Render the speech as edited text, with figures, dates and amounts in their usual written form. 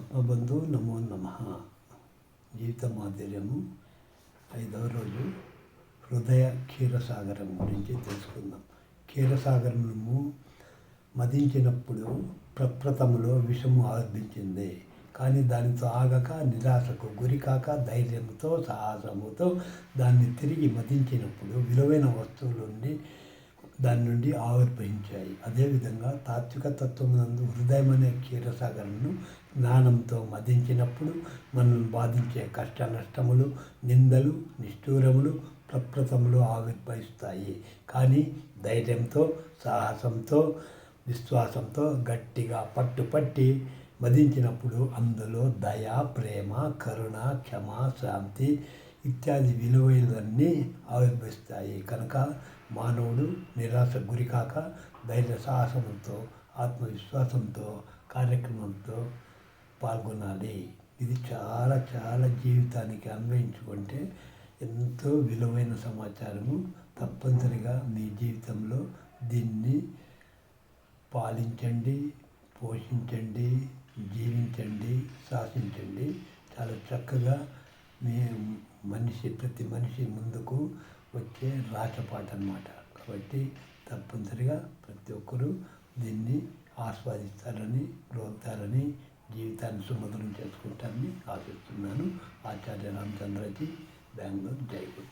ఆత్మబంధు నమో నమ. జీవిత మాధుర్యము 5వ రోజు హృదయ క్షీరసాగరం గురించి తెలుసుకుందాం. క్షీరసాగరము మదించినప్పుడు ప్రప్రథములో విషము ఆరంభించింది. కానీ దానితో ఆగక నిరాశకు గురికాక ధైర్యంతో సాహసముతో దాన్ని తిరిగి మదించినప్పుడు విలువైన వస్తువులుండి దాని నుండి ఆవిర్భవించాయి. అదేవిధంగా తాత్విక తత్వమునందు హృదయం అనే క్షీరసాగరమును జ్ఞానంతో మదించినప్పుడు మనల్ని బాధించే కష్ట నష్టములు, నిందలు, నిష్ఠూరములు ప్రప్రథములు ఆవిర్భవిస్తాయి. కానీ ధైర్యంతో, సాహసంతో, విశ్వాసంతో గట్టిగా పట్టుపట్టి మదించినప్పుడు అందులో దయ, ప్రేమ, కరుణ, క్షమ, శాంతి ఇత్యాది విలువలన్నీ ఆవిర్భవిస్తాయి. కనుక మానవుడు నిరాశ గురికాక ధైర్య సాహసంతో, ఆత్మవిశ్వాసంతో కార్యక్రమంతో పాల్గొనాలి. ఇది చాలా చాలా జీవితానికి అన్వయించుకుంటే ఎంతో విలువైన సమాచారము. తప్పనిసరిగా మీ జీవితంలో దీన్ని పాలించండి, పోషించండి, జీవించండి, శాసించండి. చాలా చక్కగా మీ ప్రతి మనిషి ముందుకు వచ్చే రాచపాట అన్నమాట. కాబట్టి తప్పనిసరిగా ప్రతి ఒక్కరూ దీన్ని ఆస్వాదిస్తారని, గ్రోతారని, జీవితాన్ని సుమధురం చేసుకుంటారని ఆశిస్తున్నాను. ఆచార్య రామచంద్రజీ, బెంగళూరు. జై గురు.